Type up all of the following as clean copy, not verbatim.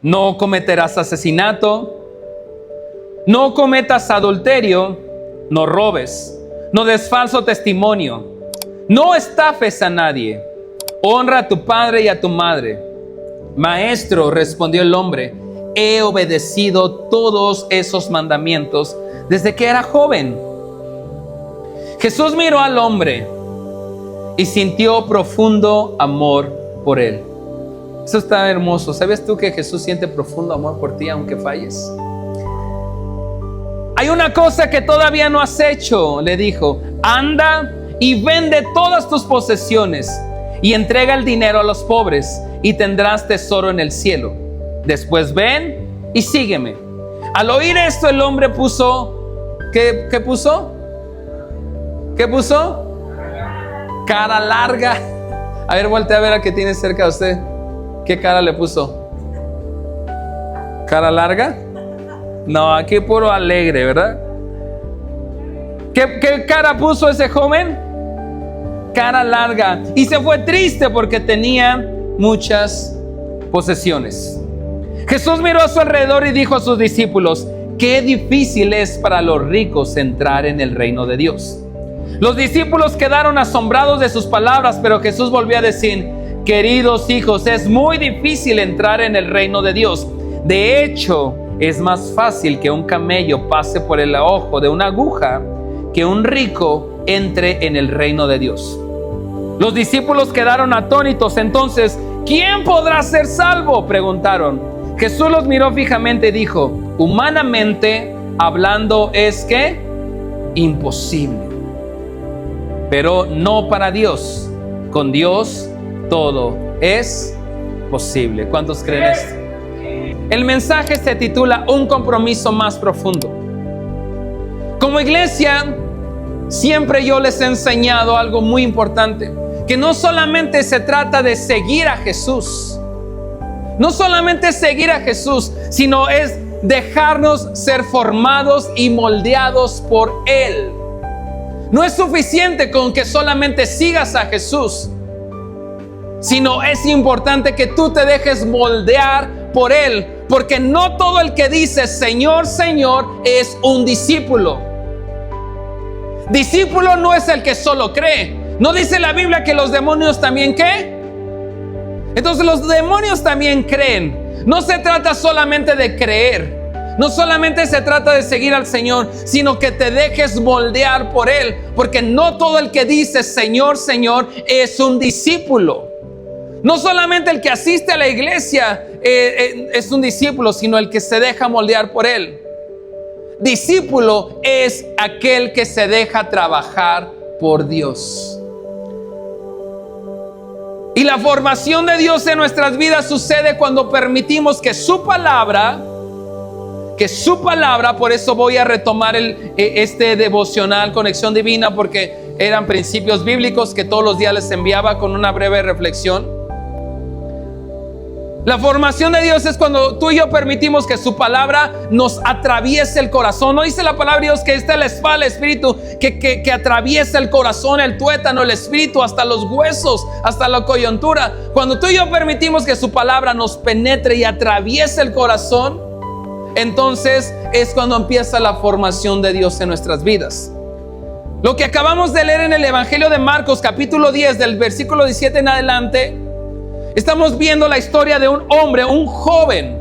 no cometerás asesinato, no cometas adulterio, no robes, no des falso testimonio, no estafes a nadie, honra a tu padre y a tu madre. Maestro, respondió el hombre, he obedecido todos esos mandamientos desde que era joven. Jesús miró al hombre y sintió profundo amor por él. Eso está hermoso. ¿Sabes tú que Jesús siente profundo amor por ti aunque falles? Hay una cosa que todavía no has hecho, le dijo. Anda y vende todas tus posesiones y entrega el dinero a los pobres y tendrás tesoro en el cielo. Después ven y sígueme. Al oír esto el hombre puso, ¿qué puso? ¿Qué puso? Cara larga. A ver, voltea a ver al que tiene cerca de usted. ¿Qué cara le puso? ¿Cara larga? No, aquí puro alegre, ¿verdad? ¿Qué cara puso ese joven? Cara larga. Y se fue triste porque tenía muchas posesiones. Jesús miró a su alrededor y dijo a sus discípulos: qué difícil es para los ricos entrar en el reino de Dios. Los discípulos quedaron asombrados de sus palabras, pero Jesús volvió a decir: queridos hijos, es muy difícil entrar en el reino de Dios. De hecho, es más fácil que un camello pase por el ojo de una aguja que un rico entre en el reino de Dios. Los discípulos quedaron atónitos. Entonces, ¿quién podrá ser salvo?, preguntaron. Jesús los miró fijamente y dijo: humanamente hablando es que imposible, pero no para Dios. Con Dios todo es posible. ¿Cuántos creen esto? El mensaje se titula Un compromiso más profundo. Como iglesia, siempre yo les he enseñado algo muy importante, que no solamente se trata de seguir a Jesús, no solamente seguir a Jesús, sino es dejarnos ser formados y moldeados por Él. No es suficiente con que solamente sigas a Jesús, sino es importante que tú te dejes moldear por Él, porque no todo el que dice Señor, Señor es un discípulo. Discípulo no es el que solo cree. ¿No dice la Biblia que los demonios también qué? Entonces los demonios también creen. No se trata solamente de creer, no solamente se trata de seguir al Señor, sino que te dejes moldear por Él, porque no todo el que dice Señor, Señor es un discípulo. No solamente el que asiste a la iglesia es un discípulo, sino el que se deja moldear por Él. Discípulo es aquel que se deja trabajar por Dios. Y la formación de Dios en nuestras vidas sucede cuando permitimos que su palabra, por eso voy a retomar este devocional Conexión Divina, porque eran principios bíblicos que todos los días les enviaba con una breve reflexión. La formación de Dios es cuando tú y yo permitimos que su palabra nos atraviese el corazón. No dice la palabra de Dios que esta es la espada del Espíritu que atraviesa el corazón, el tuétano, el espíritu, hasta los huesos, hasta la coyuntura. Cuando tú y yo permitimos que su palabra nos penetre y atraviese el corazón, entonces es cuando empieza la formación de Dios en nuestras vidas. Lo que acabamos de leer en el Evangelio de Marcos, capítulo 10, del versículo 17 en adelante, estamos viendo la historia de un hombre, un joven.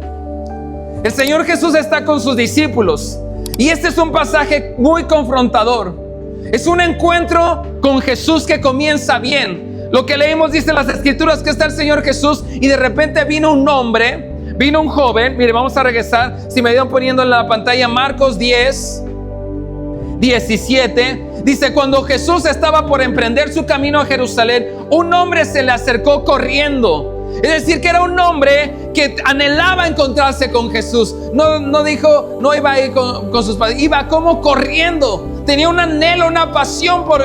El Señor Jesús está con sus discípulos y este es un pasaje muy confrontador. Es un encuentro con Jesús que comienza bien. Lo que leímos dice en las Escrituras que está el Señor Jesús y de repente vino un hombre, vino un joven. Mire, vamos a regresar. Si me iban poniendo en la pantalla Marcos 10, 17. Dice: cuando Jesús estaba por emprender su camino a Jerusalén, un hombre se le acercó corriendo. Es decir, que era un hombre que anhelaba encontrarse con Jesús. No dijo, no iba a ir con sus padres, iba como corriendo. Tenía un anhelo, una pasión por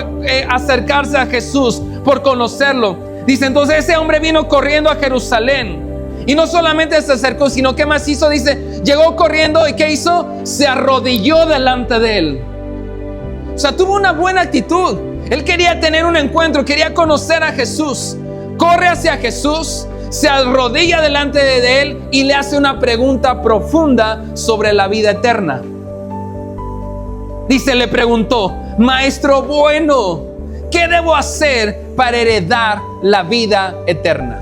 acercarse a Jesús, por conocerlo. Dice, entonces ese hombre vino corriendo a Jerusalén. Y no solamente se acercó, sino que más hizo. Dice, llegó corriendo y ¿qué hizo? Se arrodilló delante de él. O sea, tuvo una buena actitud. Él quería tener un encuentro, quería conocer a Jesús. Corre hacia Jesús, se arrodilla delante de él y le hace una pregunta profunda sobre la vida eterna. Dice, le preguntó: Maestro bueno, ¿qué debo hacer para heredar la vida eterna?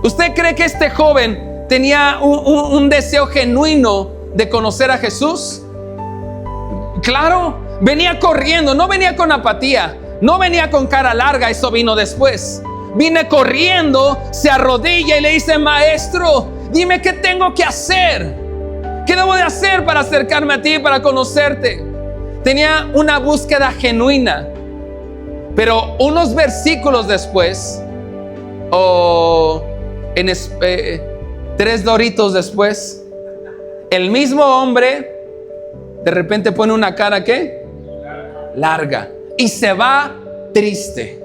¿Usted cree que este joven tenía un deseo genuino de conocer a Jesús? Claro, venía corriendo, no venía con apatía, no venía con cara larga, eso vino después. Viene corriendo, se arrodilla y le dice: Maestro, dime qué tengo que hacer. ¿Qué debo de hacer para acercarme a ti, para conocerte? Tenía una búsqueda genuina. Pero unos versículos después, o 3 doritos después, el mismo hombre de repente pone una cara, ¿qué? Larga. Y se va triste.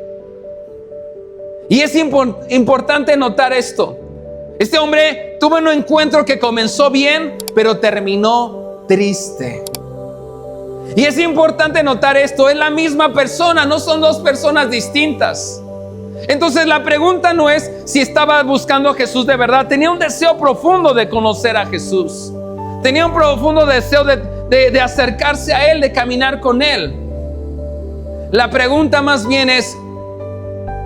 Y es importante notar esto. Este hombre tuvo un encuentro que comenzó bien, pero terminó triste. Y es importante notar esto. Es la misma persona, no son dos personas distintas. Entonces la pregunta no es si estaba buscando a Jesús de verdad. Tenía un deseo profundo de conocer a Jesús. Tenía un profundo deseo de acercarse a Él, de caminar con Él. La pregunta más bien es: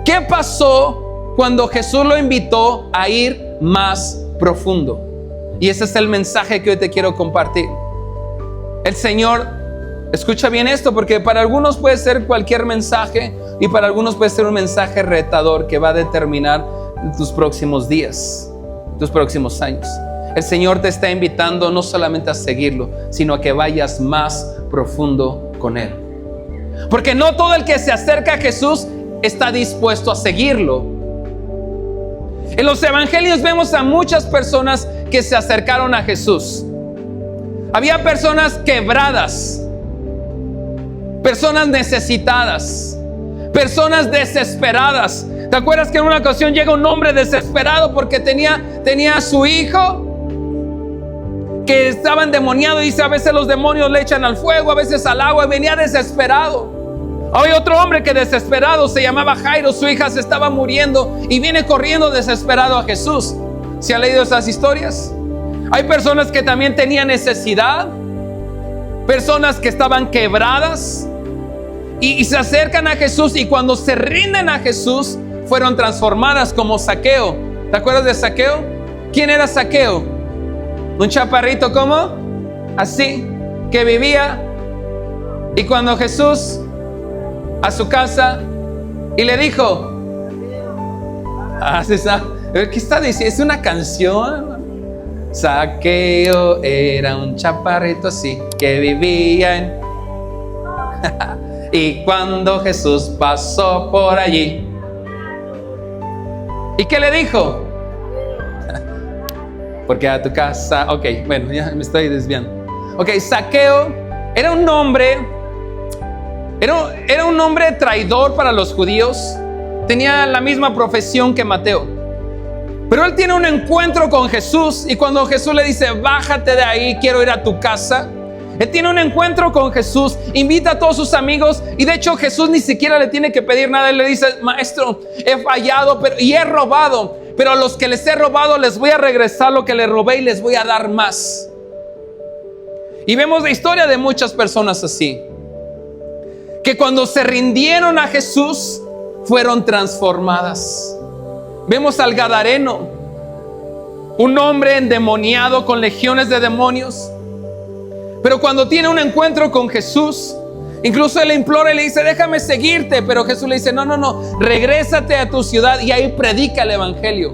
¿qué pasó cuando Jesús lo invitó a ir más profundo? Y ese es el mensaje que hoy te quiero compartir. El Señor, escucha bien esto, porque para algunos puede ser cualquier mensaje y para algunos puede ser un mensaje retador que va a determinar tus próximos días, tus próximos años. El Señor te está invitando no solamente a seguirlo, sino a que vayas más profundo con Él. Porque no todo el que se acerca a Jesús está dispuesto a seguirlo. En los evangelios vemos a muchas personas que se acercaron a Jesús. Había personas quebradas, personas necesitadas, personas desesperadas. ¿Te acuerdas que en una ocasión llega un hombre desesperado porque tenía a su hijo que estaba endemoniado? Dice, a veces los demonios le echan al fuego, a veces al agua, y venía desesperado. Hay otro hombre que desesperado, se llamaba Jairo, su hija se estaba muriendo y viene corriendo desesperado a Jesús. ¿Se han leído esas historias? Hay personas que también tenían necesidad, personas que estaban quebradas y se acercan a Jesús, y cuando se rinden a Jesús fueron transformadas, como Zaqueo. ¿Te acuerdas de Zaqueo? ¿Quién era Zaqueo? Un chaparrito, ¿cómo? Así, que vivía, y cuando Jesús a su casa y le dijo, ¿qué está diciendo? Es una canción. Zaqueo era un chaparrito así que vivía en y cuando Jesús pasó por allí, ¿y qué le dijo? Porque a tu casa. Ok, bueno, ya me estoy desviando. Ok, Zaqueo era un hombre, era un hombre traidor para los judíos. Tenía la misma profesión que Mateo, pero él tiene un encuentro con Jesús, y cuando Jesús le dice, bájate de ahí, quiero ir a tu casa, él tiene un encuentro con Jesús, invita a todos sus amigos, y de hecho Jesús ni siquiera le tiene que pedir nada. Él le dice, maestro, he fallado y he robado, pero a los que les he robado les voy a regresar lo que les robé y les voy a dar más. Y vemos la historia de muchas personas así, que cuando se rindieron a Jesús fueron transformadas. Vemos al gadareno, un hombre endemoniado con legiones de demonios, pero cuando tiene un encuentro con Jesús, incluso él le implora y le dice, déjame seguirte, pero Jesús le dice, no, regrésate a tu ciudad y ahí predica el evangelio.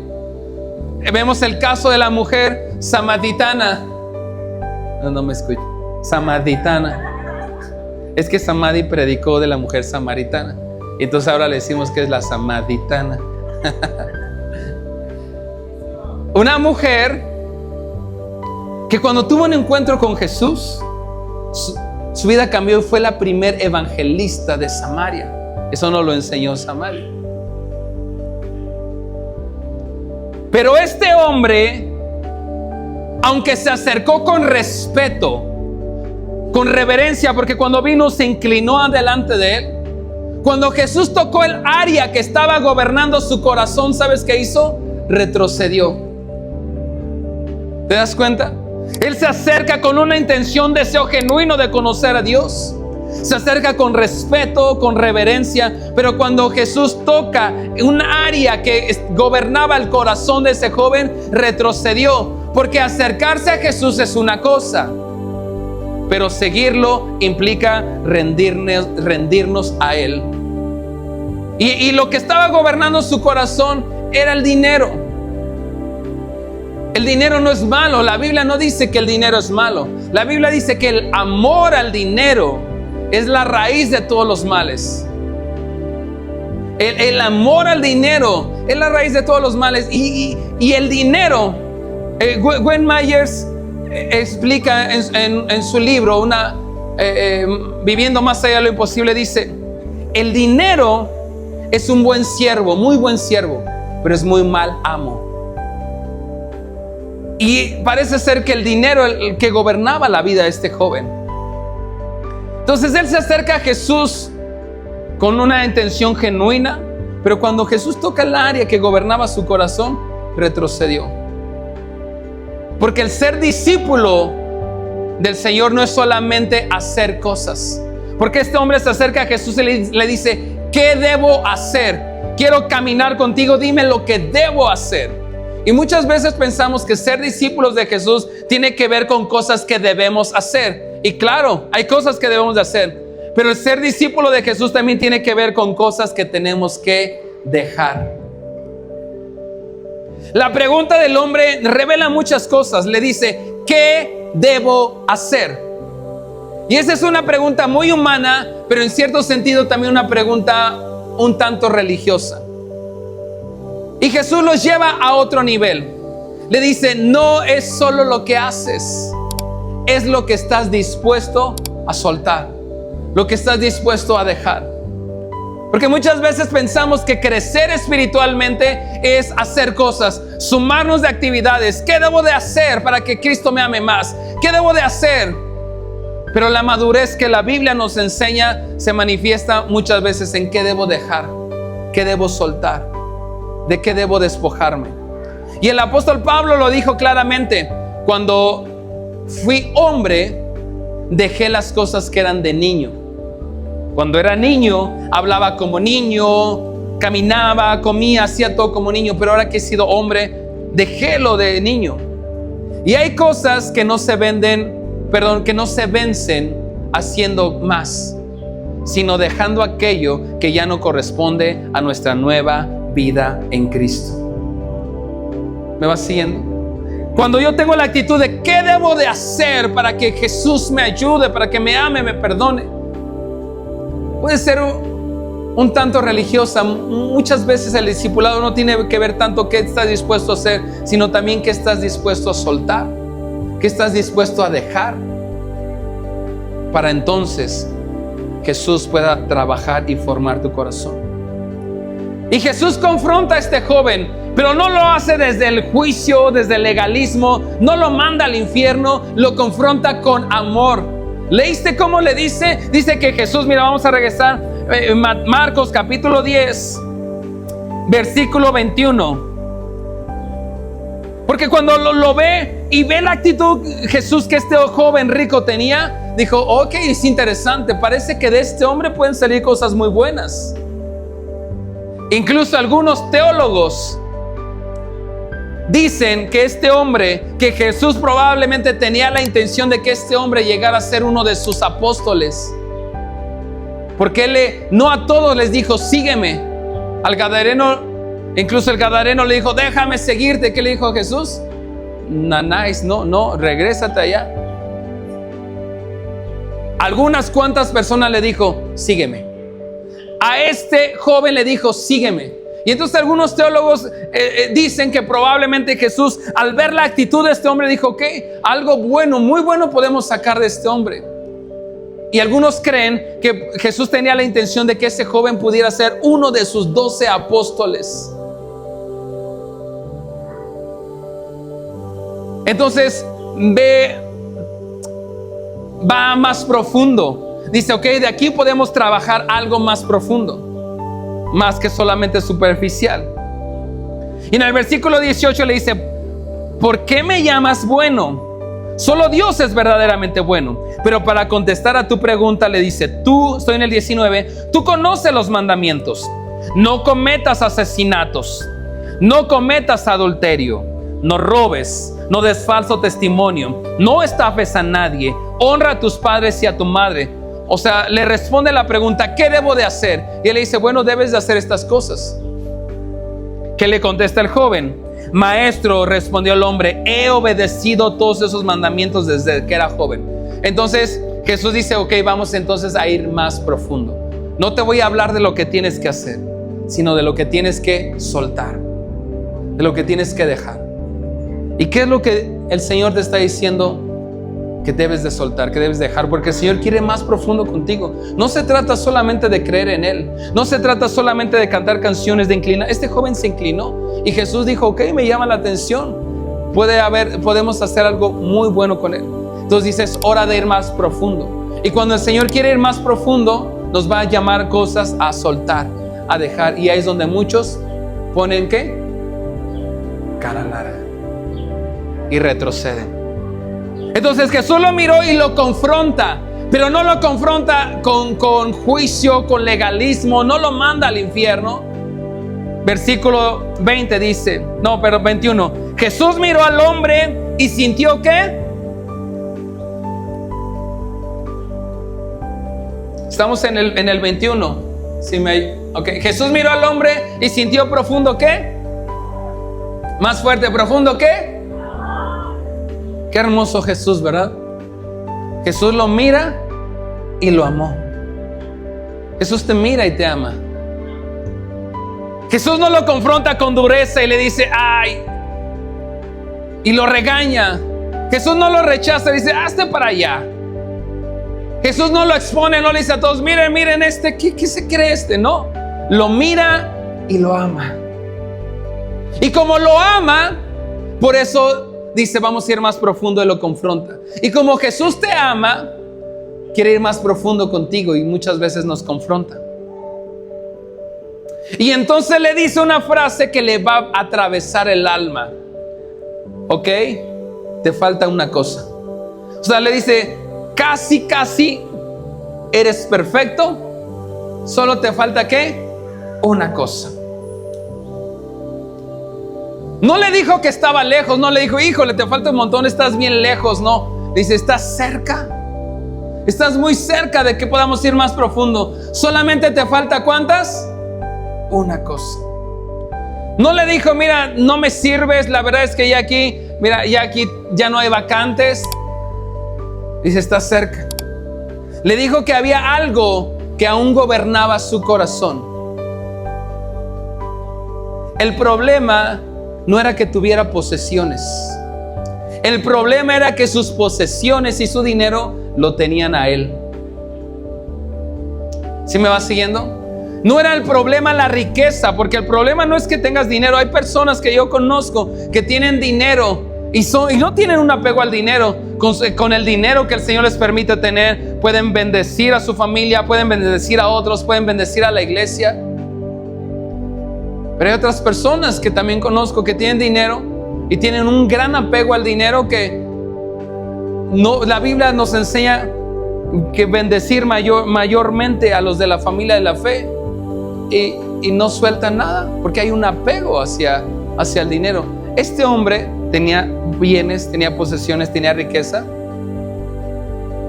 Vemos el caso de la mujer samaritana. No me escucho. Samaritana. Es que Samadhi predicó de la mujer samaritana, y entonces ahora le decimos que es la samaritana. Una mujer que cuando tuvo un encuentro con Jesús, su vida cambió y fue la primer evangelista de Samaria. Eso nos lo enseñó Samaria. Pero este hombre, aunque se acercó con respeto, con reverencia, porque cuando vino se inclinó delante de él, cuando Jesús tocó el área que estaba gobernando su corazón, ¿sabes qué hizo? retrocedió. ¿Te das cuenta? Él se acerca con una intención, deseo genuino de conocer a Dios. Se acerca con respeto, con reverencia, pero cuando Jesús toca un área que gobernaba el corazón de ese joven, retrocedió, porque acercarse a Jesús es una cosa, pero seguirlo implica rendirnos a Él. Y lo que estaba gobernando su corazón era el dinero. El dinero no es malo. La Biblia no dice que el dinero es malo. La Biblia dice que el amor al dinero es la raíz de todos los males. El amor al dinero es la raíz de todos los males. Y el dinero, Gwen Myers explica en su libro, Viviendo más allá de lo imposible, dice: el dinero es un buen siervo, muy buen siervo, pero es muy mal amo. Y parece ser que el dinero el que gobernaba la vida de este joven. Entonces él se acerca a Jesús con una intención genuina, pero cuando Jesús toca el área que gobernaba su corazón, retrocedió. Porque el ser discípulo del Señor no es solamente hacer cosas. Porque este hombre se acerca a Jesús y le dice: ¿qué debo hacer? Quiero caminar contigo, dime lo que debo hacer. Y muchas veces pensamos que ser discípulos de Jesús tiene que ver con cosas que debemos hacer. Y claro, hay cosas que debemos de hacer, pero el ser discípulo de Jesús también tiene que ver con cosas que tenemos que dejar. La pregunta del hombre revela muchas cosas. Le dice: ¿qué debo hacer? Y esa es una pregunta muy humana, pero en cierto sentido también una pregunta un tanto religiosa. Y Jesús los lleva a otro nivel. Le dice: no es solo lo que haces, es lo que estás dispuesto a soltar, lo que estás dispuesto a dejar. Porque muchas veces pensamos que crecer espiritualmente es hacer cosas, sumarnos de actividades. ¿Qué debo de hacer para que Cristo me ame más? ¿Qué debo de hacer? Pero la madurez que la Biblia nos enseña se manifiesta muchas veces en qué debo dejar, qué debo soltar, de qué debo despojarme. Y el apóstol Pablo lo dijo claramente: cuando fui hombre, dejé las cosas que eran de niño. Cuando era niño, hablaba como niño, caminaba, comía, hacía todo como niño. Pero ahora que he sido hombre, dejé lo de niño. Y hay cosas que no se vencen haciendo más, sino dejando aquello que ya no corresponde a nuestra nueva vida en Cristo. ¿Me vas siguiendo? Cuando yo tengo la actitud de ¿qué debo de hacer para que Jesús me ayude, para que me ame, me perdone? Puede ser un tanto religiosa. Muchas veces el discipulado no tiene que ver tanto qué estás dispuesto a hacer, sino también qué estás dispuesto a soltar, qué estás dispuesto a dejar, para entonces Jesús pueda trabajar y formar tu corazón. Y Jesús confronta a este joven, pero no lo hace desde el juicio, desde el legalismo, no lo manda al infierno, lo confronta con amor. ¿Leíste cómo le dice? Dice que Jesús, mira, vamos a regresar, Marcos capítulo 10, versículo 21. Porque cuando lo ve y ve la actitud Jesús que este joven rico tenía, dijo: ok, es interesante, parece que de este hombre pueden salir cosas muy buenas. Incluso algunos teólogos dicen que este hombre, que Jesús probablemente tenía la intención de que este hombre llegara a ser uno de sus apóstoles, porque él no a todos les dijo: sígueme. Al gadareno, incluso el gadareno le dijo: déjame seguirte. ¿Qué le dijo Jesús? No, regrésate allá. Algunas cuantas personas le dijo: sígueme. A este joven le dijo: sígueme. Y entonces algunos teólogos dicen que probablemente Jesús, al ver la actitud de este hombre, dijo: ok, algo bueno, muy bueno podemos sacar de este hombre. Y algunos creen que Jesús tenía la intención de que ese joven pudiera ser uno de sus 12 apóstoles. Entonces va más profundo. Dice: ok, de aquí podemos trabajar algo más profundo, más que solamente superficial. Y en el versículo 18 le dice: ¿por qué me llamas bueno? Solo Dios es verdaderamente bueno. Pero para contestar a tu pregunta le dice: tú, estoy en el 19, tú conoces los mandamientos. No cometas asesinatos, no cometas adulterio, no robes, no des falso testimonio, no estafes a nadie, honra a tus padres y a tu madre. O sea, le responde la pregunta: ¿qué debo de hacer? Y él le dice: bueno, debes de hacer estas cosas. ¿Qué le contesta el joven? Maestro, respondió el hombre, he obedecido todos esos mandamientos desde que era joven. Entonces Jesús dice: ok, vamos entonces a ir más profundo. No te voy a hablar de lo que tienes que hacer, sino de lo que tienes que soltar, de lo que tienes que dejar. ¿Y qué es lo que el Señor te está diciendo que debes de soltar, que debes dejar? Porque el Señor quiere más profundo contigo. No se trata solamente de creer en Él, no se trata solamente de cantar canciones, de inclinar. Este joven se inclinó y Jesús dijo: ok, me llama la atención, podemos hacer algo muy bueno con Él. Entonces dice: es hora de ir más profundo. Y cuando el Señor quiere ir más profundo, nos va a llamar cosas a soltar, a dejar. Y ahí es donde muchos ponen ¿qué? Cara larga y retroceden. Entonces Jesús lo miró y lo confronta, pero no lo confronta con juicio, con legalismo, no lo manda al infierno. Versículo 20 dice, 21. Jesús miró al hombre y sintió ¿qué? Estamos en el 21. Okay. Jesús miró al hombre y sintió profundo ¿qué? Más fuerte, profundo ¿qué? Qué hermoso Jesús, ¿verdad? Jesús lo mira y lo amó. Jesús te mira y te ama. Jesús no lo confronta con dureza y le dice ay, y lo regaña. Jesús no lo rechaza y dice: hazte para allá. Jesús no lo expone, no le dice a todos: miren ¿qué se cree este? No, lo mira y lo ama. Y como lo ama, por eso dice: vamos a ir más profundo, y lo confronta. Y como Jesús te ama, quiere ir más profundo contigo y muchas veces nos confronta. Y entonces le dice una frase que le va a atravesar el alma. Ok, te falta una cosa. O sea, le dice: casi eres perfecto, solo te falta ¿qué? Una cosa. No le dijo que estaba lejos, no le dijo: híjole, te falta un montón, estás bien lejos. No, le dice: estás cerca, estás muy cerca de que podamos ir más profundo. Solamente te falta ¿cuántas? Una cosa. No le dijo: mira, no me sirves, la verdad es que ya aquí ya no hay vacantes. Dice: estás cerca. Le dijo que había algo que aún gobernaba su corazón. El problema no era que tuviera posesiones. El problema era que sus posesiones y su dinero lo tenían a él. ¿Sí me vas siguiendo? No era el problema la riqueza, porque el problema no es que tengas dinero. Hay personas que yo conozco que tienen dinero y no tienen un apego al dinero. Con el dinero que el Señor les permite tener, pueden bendecir a su familia, pueden bendecir a otros, pueden bendecir a la iglesia. Pero hay otras personas que también conozco que tienen dinero y tienen un gran apego al dinero, que no, la Biblia nos enseña que bendecir mayormente a los de la familia de la fe, y no sueltan nada porque hay un apego hacia el dinero. Este hombre tenía bienes, tenía posesiones, tenía riqueza,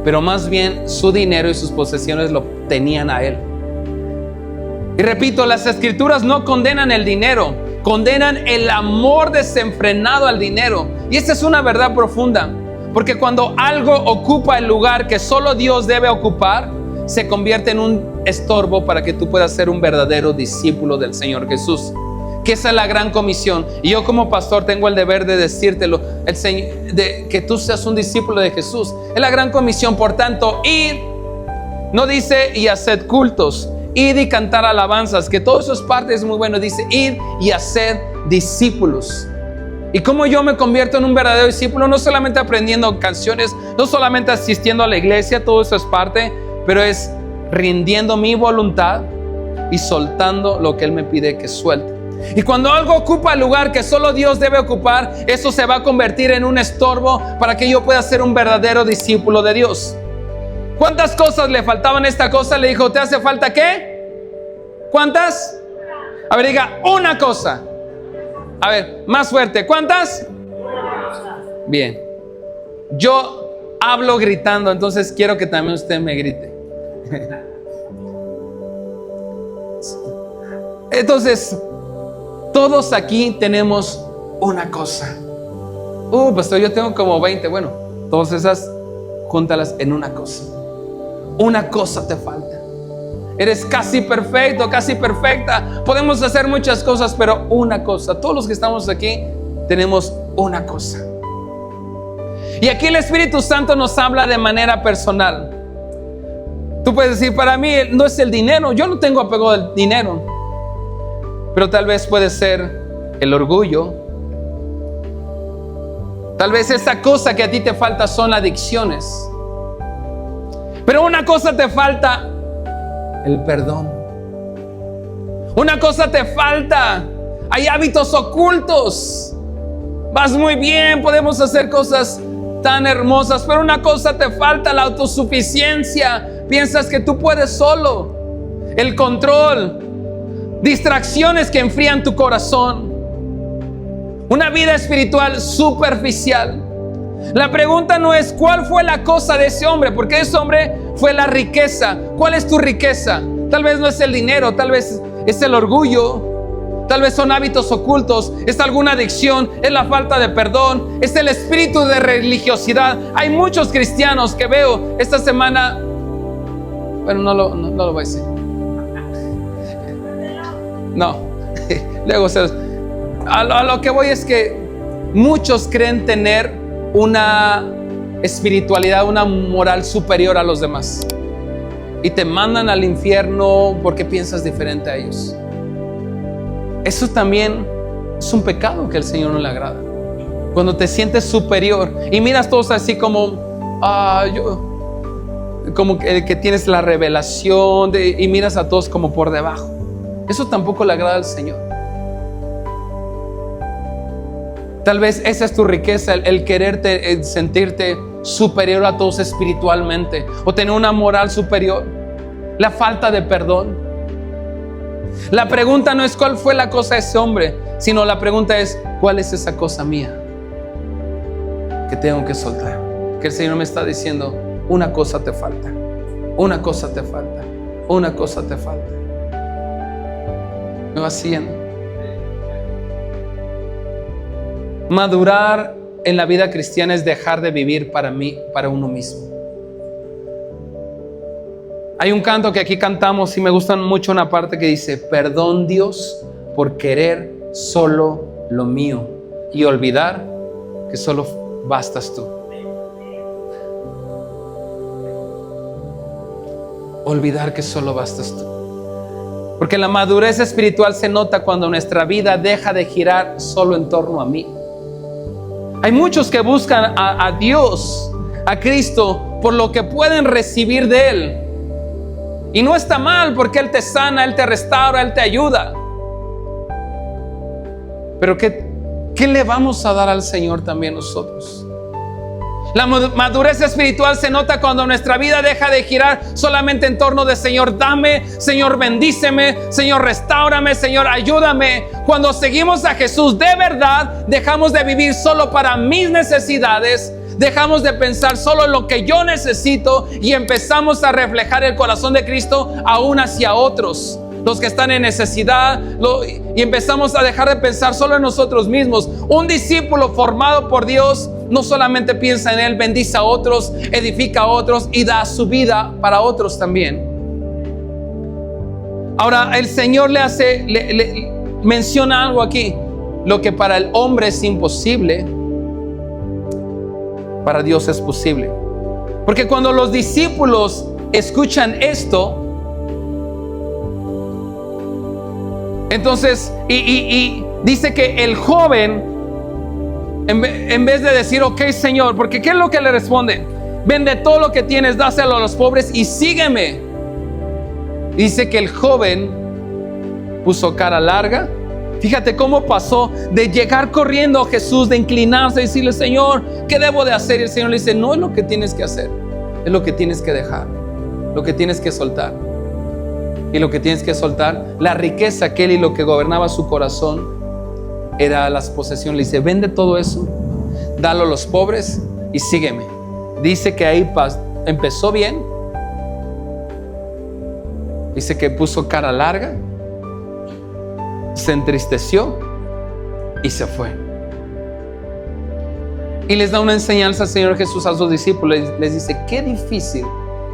pero más bien su dinero y sus posesiones lo tenían a él. Y repito, las escrituras no condenan el dinero, condenan el amor desenfrenado al dinero. Y esta es una verdad profunda, porque cuando algo ocupa el lugar que solo Dios debe ocupar, se convierte en un estorbo para que tú puedas ser un verdadero discípulo del Señor Jesús. Que esa es la gran comisión. Y yo como pastor tengo el deber de decírtelo, que tú seas un discípulo de Jesús. Es la gran comisión. Por tanto, id, no dice y haced cultos, id y cantar alabanzas, que todo eso es parte, es muy bueno. Dice: id y haced discípulos. Y cómo yo me convierto en un verdadero discípulo, no solamente aprendiendo canciones, no solamente asistiendo a la iglesia, todo eso es parte, pero es rindiendo mi voluntad y soltando lo que Él me pide que suelte. Y cuando algo ocupa el lugar que solo Dios debe ocupar, eso se va a convertir en un estorbo para que yo pueda ser un verdadero discípulo de Dios. ¿Cuántas cosas le faltaban a esta cosa? Le dijo, ¿te hace falta qué? ¿Cuántas? A ver, diga, una cosa. A ver, más fuerte. ¿Cuántas? Bien. Yo hablo gritando, entonces quiero que también usted me grite. Entonces, todos aquí tenemos una cosa. Pastor, yo tengo como 20. Bueno, todas esas, júntalas en una cosa. Una cosa te falta. Eres casi perfecto, casi perfecta. Podemos hacer muchas cosas, pero una cosa. Todos los que estamos aquí tenemos una cosa. Y aquí el Espíritu Santo nos habla de manera personal. Tú puedes decir, para mí no es el dinero. Yo no tengo apego al dinero. Pero tal vez puede ser el orgullo. Tal vez esa cosa que a ti te falta son adicciones. Pero una cosa te falta: el perdón. Una cosa te falta: hay hábitos ocultos. Vas muy bien, podemos hacer cosas tan hermosas, pero una cosa te falta: la autosuficiencia. Piensas que tú puedes solo. El control. Distracciones que enfrían tu corazón. Una vida espiritual superficial. La pregunta no es cuál fue la cosa de ese hombre, porque ese hombre fue la riqueza. ¿Cuál es tu riqueza? Tal vez no es el dinero, tal vez es el orgullo, tal vez son hábitos ocultos, es alguna adicción, es la falta de perdón, es el espíritu de religiosidad. Hay muchos cristianos que veo esta semana. Bueno, no lo voy a decir. No, luego a lo que voy es que muchos creen tener una espiritualidad, una moral superior a los demás, y te mandan al infierno porque piensas diferente a ellos. Eso también es un pecado que al Señor no le agrada. Cuando te sientes superior y miras todos así como como que tienes la revelación y miras a todos como por debajo. Eso tampoco le agrada al Señor. Tal vez esa es tu riqueza, el quererte, el sentirte superior a todos espiritualmente, o tener una moral superior. La falta de perdón. La pregunta no es cuál fue la cosa de ese hombre, sino la pregunta es cuál es esa cosa mía que tengo que soltar. Que el Señor me está diciendo: una cosa te falta, una cosa te falta, una cosa te falta. ¿Me va siguiendo? Madurar en la vida cristiana es dejar de vivir para uno mismo. Hay un canto que aquí cantamos y me gusta mucho una parte que dice: perdón, Dios, por querer solo lo mío y olvidar que solo bastas tú. Olvidar que solo bastas tú. Porque la madurez espiritual se nota cuando nuestra vida deja de girar solo en torno a mí. Hay muchos que buscan a Dios, a Cristo, por lo que pueden recibir de Él. Y no está mal, porque Él te sana, Él te restaura, Él te ayuda. Pero ¿qué le vamos a dar al Señor también nosotros? La madurez espiritual se nota cuando nuestra vida deja de girar solamente en torno de: Señor, dame, Señor, bendíceme, Señor, restáurame, Señor, ayúdame. Cuando seguimos a Jesús de verdad, dejamos de vivir solo para mis necesidades, dejamos de pensar solo en lo que yo necesito y empezamos a reflejar el corazón de Cristo aún hacia otros, los que están en necesidad, y empezamos a dejar de pensar solo en nosotros mismos. Un discípulo formado por Dios no solamente piensa en Él, bendice a otros, edifica a otros y da su vida para otros también. Ahora el Señor le menciona algo aquí: lo que para el hombre es imposible, para Dios es posible. Porque cuando los discípulos escuchan esto, entonces, y dice que el joven, en vez de decir: ok, Señor, porque ¿qué es lo que le responde? Vende todo lo que tienes, dáselo a los pobres y sígueme. Dice que el joven puso cara larga Fíjate cómo pasó de llegar corriendo a Jesús, de inclinarse y decirle: Señor, ¿qué debo de hacer? Y el Señor le dice: no es lo que tienes que hacer, es lo que tienes que dejar, lo que tienes que soltar. Y lo que tienes que soltar, la riqueza que él y lo que gobernaba su corazón, era las posesiones. Le dice: vende todo eso, dalo a los pobres y sígueme. Dice que ahí empezó bien. Dice que puso cara larga, se entristeció y se fue. Y les da una enseñanza al Señor Jesús a sus discípulos. Les dice: qué difícil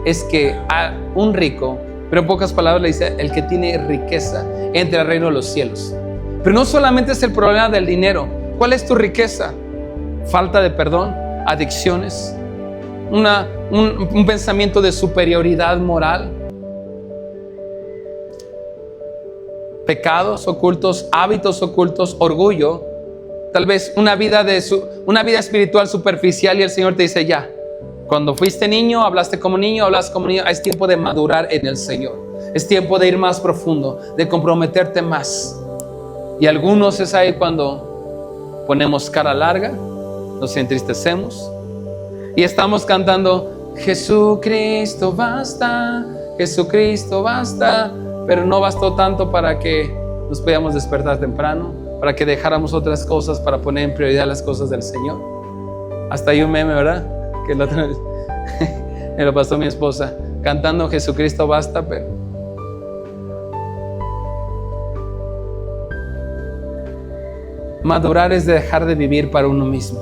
es que a un rico, pero en pocas palabras le dice, el que tiene riqueza, entre al reino de los cielos. Pero no solamente es el problema del dinero. ¿Cuál es tu riqueza? Falta de perdón, adicciones, un pensamiento de superioridad moral, pecados ocultos, hábitos ocultos, orgullo, tal vez una vida espiritual superficial. Y el Señor te dice: ya, cuando fuiste niño, hablaste como niño, hablas como niño. Es tiempo de madurar en el Señor. Es tiempo de ir más profundo, de comprometerte más. Y algunos es ahí cuando ponemos cara larga, nos entristecemos y estamos cantando: Jesucristo basta, Jesucristo basta. Pero no bastó tanto para que nos podamos despertar temprano, para que dejáramos otras cosas para poner en prioridad las cosas del Señor. Hasta hay un meme, ¿verdad? Que la otra vez me lo pasó mi esposa, cantando Jesucristo basta. Pero madurar es dejar de vivir para uno mismo.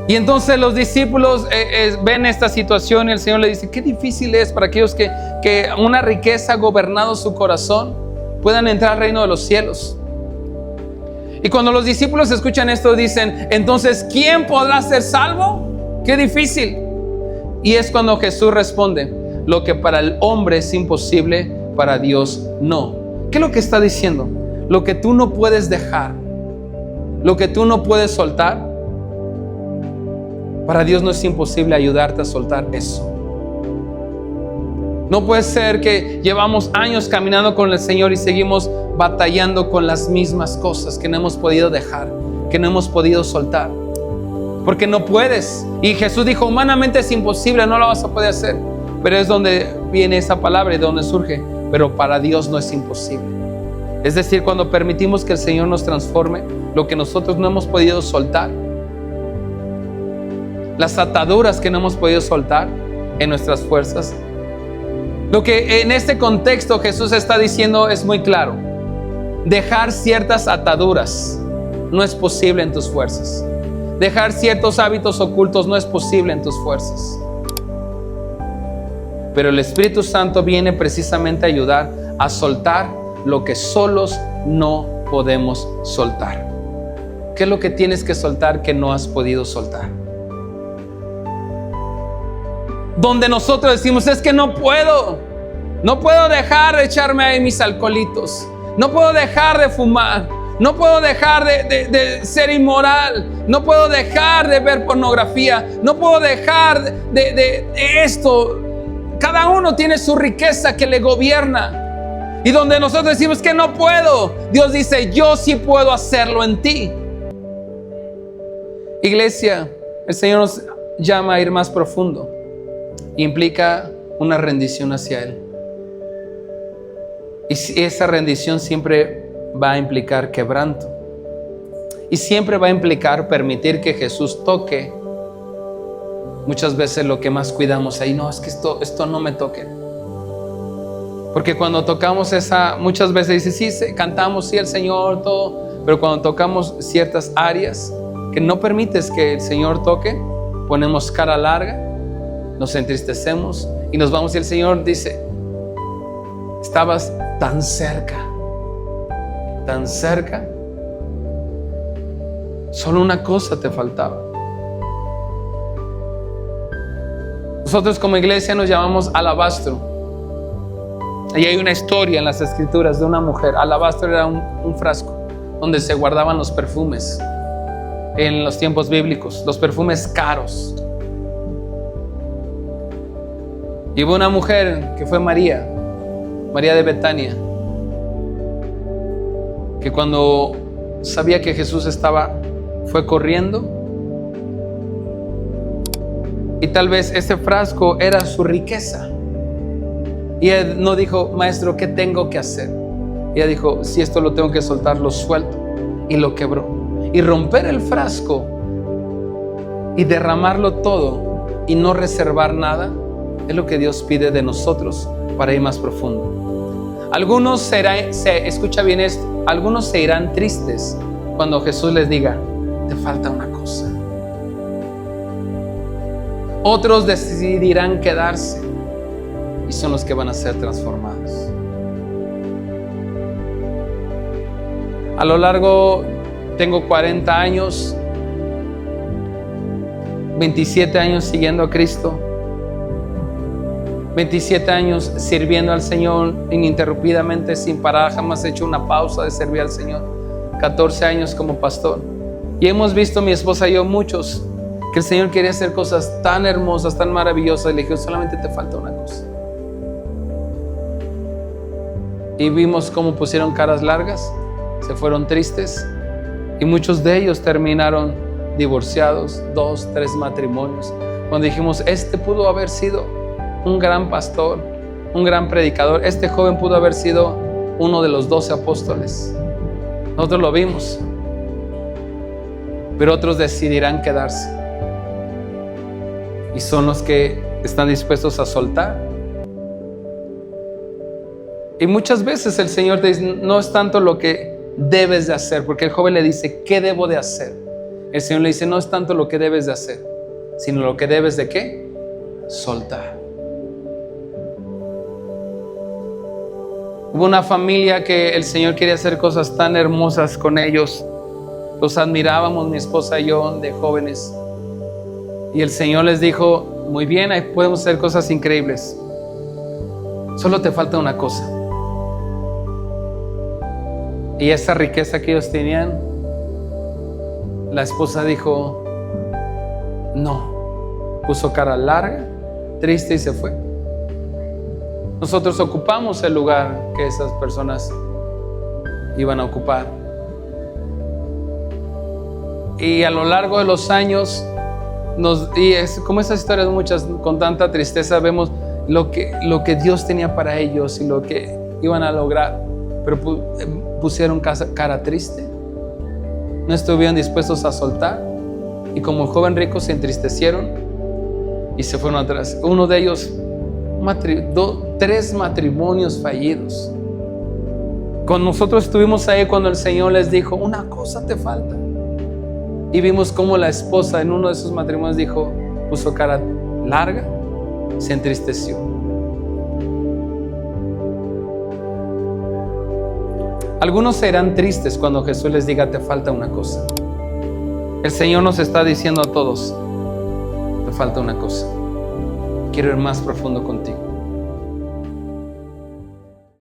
Y entonces los discípulos ven esta situación y el Señor le dice: qué difícil es para aquellos que una riqueza ha gobernado su corazón puedan entrar al reino de los cielos. Y cuando los discípulos escuchan esto, dicen: entonces, ¿quién podrá ser salvo? Qué difícil. Y es cuando Jesús responde: lo que para el hombre es imposible, para Dios no. ¿Qué es lo que está diciendo? Lo que tú no puedes dejar, lo que tú no puedes soltar, para Dios no es imposible ayudarte a soltar eso. No puede ser que llevamos años caminando con el Señor y seguimos batallando con las mismas cosas que no hemos podido dejar, que no hemos podido soltar. Porque no puedes. Y Jesús dijo: humanamente es imposible, no lo vas a poder hacer. Pero es donde viene esa palabra y donde surge: pero para Dios no es imposible. Es decir, cuando permitimos que el Señor nos transforme, lo que nosotros no hemos podido soltar, las ataduras que no hemos podido soltar en nuestras fuerzas. Lo que en este contexto Jesús está diciendo es muy claro: dejar ciertas ataduras no es posible en tus fuerzas. Dejar ciertos hábitos ocultos no es posible en tus fuerzas. Pero el Espíritu Santo viene precisamente a ayudar a soltar lo que solos no podemos soltar. ¿Qué es lo que tienes que soltar que no has podido soltar? Donde nosotros decimos: es que no puedo dejar de echarme ahí mis alcoholitos, no puedo dejar de fumar, no puedo dejar de ser inmoral, no puedo dejar de ver pornografía, no puedo dejar de esto. Cada uno tiene su riqueza que le gobierna, y donde nosotros decimos que no puedo, Dios dice: yo sí puedo hacerlo en ti. Iglesia, el Señor nos llama a ir más profundo. Implica una rendición hacia Él. Y esa rendición siempre va a implicar quebranto. Y siempre va a implicar permitir que Jesús toque. Muchas veces lo que más cuidamos ahí: no, es que esto no me toque. Porque cuando tocamos muchas veces dice: sí, cantamos, sí, el Señor, todo. Pero cuando tocamos ciertas áreas que no permites que el Señor toque, ponemos cara larga, nos entristecemos y nos vamos. Y el Señor dice: estabas tan cerca, solo una cosa te faltaba. Nosotros como iglesia nos llamamos alabastro. Y hay una historia en las escrituras de una mujer. Alabastro era un frasco donde se guardaban los perfumes en los tiempos bíblicos, los perfumes caros. Y hubo una mujer que fue María de Betania. que cuando sabía que Jesús fue corriendo, y tal vez ese frasco era su riqueza. Y él no dijo, maestro, ¿qué tengo que hacer? Y ella dijo, si esto lo tengo que soltar, lo suelto. Y lo quebró. Y romper el frasco y derramarlo todo y no reservar nada, es lo que Dios pide de nosotros para ir más profundo. Algunos escucha bien esto, algunos se irán tristes cuando Jesús les diga, te falta una cosa. Otros decidirán quedarse y son los que van a ser transformados. A lo largo, tengo 40 años, 27 años siguiendo a Cristo, 27 años sirviendo al Señor ininterrumpidamente, sin parar, jamás he hecho una pausa de servir al Señor, 14 años como pastor. Y hemos visto, mi esposa y yo, muchos, que el Señor quería hacer cosas tan hermosas, tan maravillosas, y le dijo, solamente te falta una cosa. Y vimos cómo pusieron caras largas, se fueron tristes, y muchos de ellos terminaron divorciados, 2, 3 matrimonios. Cuando dijimos, este pudo haber sido un gran pastor, un gran predicador, este joven pudo haber sido uno de los 12 apóstoles. Nosotros lo vimos, pero otros decidirán quedarse, y son los que están dispuestos a soltar. Y muchas veces el Señor te dice, no es tanto lo que debes de hacer, porque el joven le dice, ¿qué debo de hacer? El Señor le dice, no es tanto lo que debes de hacer, sino lo que debes de ¿qué? Soltar. Hubo una familia que el Señor quería hacer cosas tan hermosas con ellos. Los admirábamos, mi esposa y yo, de jóvenes. Y el Señor les dijo, muy bien, ahí podemos hacer cosas increíbles. Solo te falta una cosa. Y esa riqueza que ellos tenían, la esposa dijo, no. Puso cara larga, triste y se fue. Nosotros ocupamos el lugar que esas personas iban a ocupar. Y a lo largo de los años, y es como esas historias muchas, con tanta tristeza, vemos lo que Dios tenía para ellos y lo que iban a lograr. Pero pusieron cara triste, no estuvieron dispuestos a soltar, y como el joven rico se entristecieron y se fueron atrás. Uno de ellos, 3 matrimonios fallidos. Con nosotros estuvimos ahí cuando el Señor les dijo, una cosa te falta. Y vimos cómo la esposa en uno de esos matrimonios puso cara larga, se entristeció. Algunos serán tristes cuando Jesús les diga, te falta una cosa. El Señor nos está diciendo a todos, te falta una cosa. Quiero ir más profundo contigo.